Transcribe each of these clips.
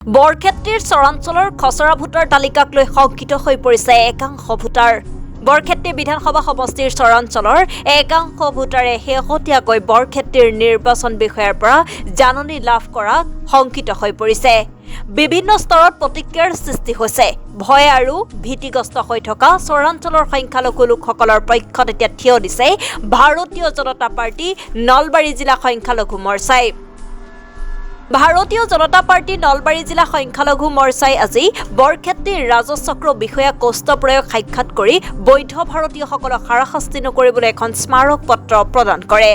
বৰক্ষেত্ৰীৰ চৰাঞ্চলৰ খচৰা ভোটাৰ তালিকাক লৈ শংকিত হৈ পৰিছে একাংশ ভোটাৰ। বৰক্ষেত্ৰী বিধানসভা সমষ্টিৰ চৰাঞ্চলৰ একাংশ ভোটাৰে শেহতীয়াকৈ বৰক্ষেত্ৰীৰ নিৰ্বাচন বিষয়াৰ পৰা জাননী লাভ কৰাত শংকিত হৈ পৰিছে। বিভিন্ন স্তৰত প্ৰতিক্ৰিয়াৰ সৃষ্টি হৈছে। ভয় আৰু ভীতিগ্ৰস্ত হৈ থকা চৰাঞ্চলৰ সংখ্যালঘু লোকসকলৰ পক্ষত এতিয়া থিয় দিছে ভাৰতীয় জনতা পাৰ্টি নলবাৰী জিলা সংখ্যালঘু মৰ্চাই। ভাৰতীয় জনতা পাৰ্টি নলবাৰী জিলা সংখ্যালঘু মৰ্চাই আজি বৰক্ষেত্ৰীৰ ৰাজচক্ৰ বিষয়া কষ্ট প্ৰয়োগ সাক্ষাৎ কৰি বৈধ ভাৰতীয়সকলক হাৰাশাস্তি নকৰিবলৈ এখন স্মাৰক পত্ৰ প্ৰদান কৰে।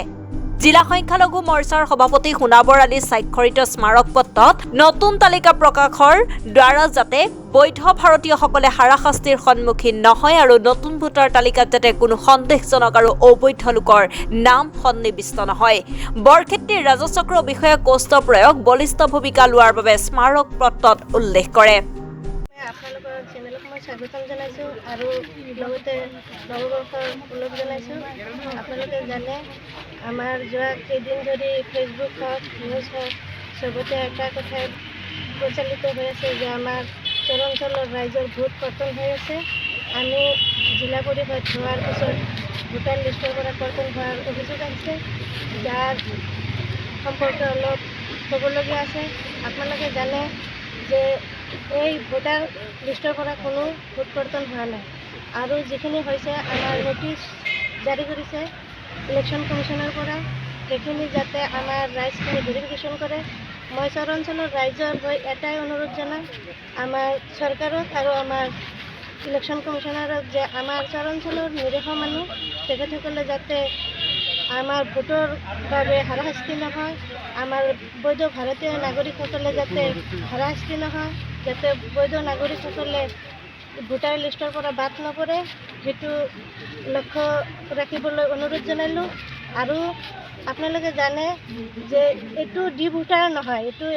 জিলা সংখ্যালঘু মৰ্চাৰ সভাপতি সোণাবৰ আলী স্বাক্ষৰিত স্মাৰক পত্ৰত নতুন তালিকা প্ৰকাশৰ দ্বাৰা যাতে বৈধ ভাৰতীয়সকলে হাৰাশাস্তিৰ সন্মুখীন নহয় আৰু নতুন ভোটাৰ তালিকাত যাতে কোনো সন্দেহজনক আৰু অবৈধ লোকৰ নাম সন্নিৱিষ্ট নহয়। বৰক্ষেত্ৰীৰ ৰাজচক্ৰ বিষয়া কষ্ট প্ৰয়োগ বলিষ্ঠ ভূমিকা লোৱাৰ বাবে স্মাৰক পত্ৰত উল্লেখ কৰে। আপোনালোকৰ চেনেলক মই স্বাগতম জনাইছোঁ আৰু লগতে নৱবৰ্ষৰ ওলগ জনাইছোঁ। আপোনালোকে জানে আমাৰ যোৱা কেইদিন ধৰি ফেচবুক হওক নিউজ হওক চবতে এটা কথাই প্ৰচলিত হৈ আছে যে আমাৰ চৰাঞ্চলৰ ৰাইজৰ ভোট কৰ্তন হৈ আছে। আমি জিলা পৰিষদ হোৱাৰ পিছত ভোটাৰ লিষ্টৰ পৰা কৰ্তন হোৱাৰ অভিযোগ আহিছে, যাৰ সম্পৰ্কে অলপ ক'বলগীয়া আছে। আপোনালোকে জানে যে এই ভোটাৰ লিষ্টৰ পৰা কোনো ভোট কৰ্তন হোৱা নাই আৰু যিখিনি হৈছে আমাৰ নটিচ জাৰি কৰিছে ইলেকশ্যন কমিশ্যনৰ পৰা, সেইখিনি যাতে আমাৰ ৰাইজখিনি ভেৰিফিকেশ্যন কৰে। মই চৰাঞ্চলৰ ৰাইজৰ হৈ এটাই অনুৰোধ জনাম আমাৰ চৰকাৰক আৰু আমাৰ ইলেকশ্যন কমিশ্যনাৰক যে আমাৰ চৰাঞ্চলৰ নিৰীহ মানুহ তেখেতসকলে যাতে আমাৰ ভোটৰ বাবে হাৰাশাস্তি নহয়, আমাৰ বৈধ ভাৰতীয় নাগৰিকসকলে যাতে হাৰাশাস্তি নহয়, যাতে বৈধ নাগৰিকসকলে ভোটাৰ লিষ্টৰ পৰা বাদ নপৰে, সেইটো লক্ষ্য ৰাখিবলৈ অনুৰোধ জনালোঁ। আৰু আপোনালোকে জানে যে এইটো ডি ভোটাৰ নহয়, এইটো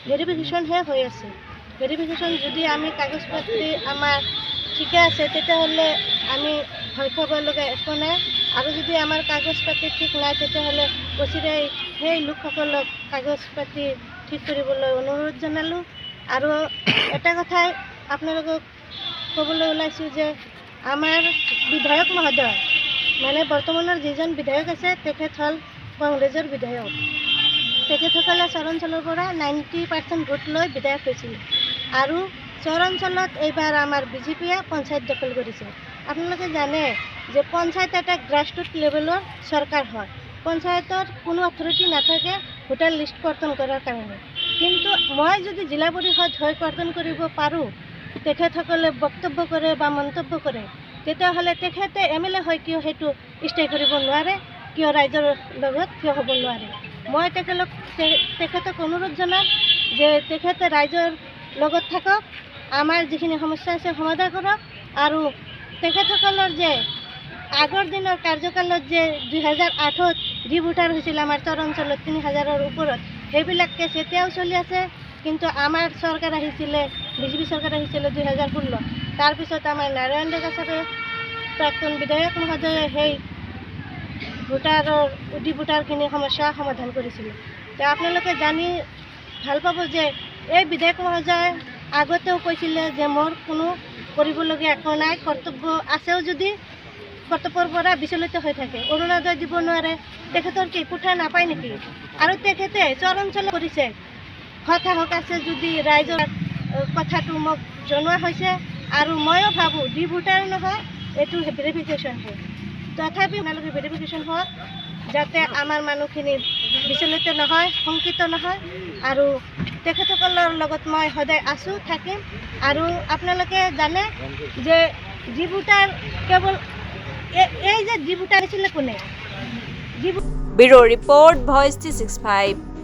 ভেৰিফিকেশ্যনহে হৈ আছে। ভেৰিফিকেশ্যন যদি আমি কাগজ পাতি আমাৰ ঠিকে আছে তেতিয়াহ'লে আমি ভয় খাব লগা একো নাই, আৰু যদি আমাৰ কাগজ পাতি ঠিক নাই তেতিয়াহ'লে অচিৰেই সেই লোকসকলক কাগজ পাতি ঠিক কৰিবলৈ অনুৰোধ জনালোঁ। আৰু এটা কথাই আপোনালোকক ক'বলৈ ওলাইছোঁ যে আমাৰ বিধায়ক মহোদয় মানে বৰ্তমানৰ যিজন বিধায়ক আছে তেখেত হ'ল কংগ্ৰেছৰ বিধায়ক। তেখেতসকলে চৰাঞ্চলৰ পৰা 90% ভোট লৈ বিধায়ক হৈছিল আৰু চৰাঞ্চলত এইবাৰ আমাৰ বিজেপিয়ে পঞ্চায়ত দখল কৰিছে। আপোনালোকে জানে যে পঞ্চায়ত এটা গ্ৰাছৰুট লেভেলৰ চৰকাৰ হয়, পঞ্চায়তৰ কোনো অথৰিটি নাথাকে ভোটাৰ লিষ্ট কৰ্তন কৰাৰ কাৰণে। কিন্তু মই যদি জিলা পৰিষদ হৈ কৰ্তন কৰিব পাৰোঁ, তেখেতসকলে বক্তব্য কৰে বা মন্তব্য কৰে, তেতিয়াহ'লে তেখেতে MLA হয় কিয় সেইটো ষ্টে কৰিব নোৱাৰে, কিয় ৰাইজৰ লগত কিয় হ'ব নোৱাৰে। মই তেখেতক অনুৰোধ জনাম যে তেখেতে ৰাইজৰ লগত থাকক, আমাৰ যিখিনি সমস্যা আছে সমাধান কৰক, আৰু তেখেতসকলৰ যে আগৰ দিনৰ কাৰ্যকালত যে 2008ত ৰিভোটাৰ হৈছিল আমাৰ চৰাঞ্চলত 3000ৰ ওপৰত, সেইবিলাক কেছ এতিয়াও চলি আছে। কিন্তু আমাৰ চৰকাৰ আহিছিলে, বিজেপি চৰকাৰ আহিছিলে 2016, তাৰপিছত আমাৰ নাৰায়ণ ডেকাচাৰে প্ৰাক্তন বিধায়ক মহোদয়ে সেই ভোটাৰখিনি সমস্যা সমাধান কৰিছিলে। তো আপোনালোকে জানি ভাল পাব যে এই বিধায়ক মহোদয়ে আগতেও কৈছিলে যে মোৰ কোনো কৰিবলগীয়া একো নাই, কৰ্তব্য আছেও যদি কৰ্তব্যৰ পৰা বিচলিত হৈ থাকে, অৰুণোদয় দিব নোৱাৰে, তেখেতৰ কি কোঠা নাপায় নেকি? আৰু তেখেতে চৰাঞ্চল কৰিছে, হতাশক আছে যদি ৰাইজৰ কথাটো মোক জনোৱা হৈছে। আৰু ময়ো ভাবোঁ ডি ভোটাৰ নহয়, এইটো ভেৰিফিকেশ্যনহে। তথাপি আপোনালোকে ভেৰিফিকেশ্যন হওক যাতে আমাৰ মানুহখিনি বিচলিত নহয়, শংকিত নহয়। আৰু তেখেতসকলৰ লগত মই সদায় আছোঁ, থাকিম। আৰু আপোনালোকে জানে যে ডি ভোটাৰ কেৱল এই যে ডি ভোটাৰ আছিলে কোনে? Bureau report voice 365।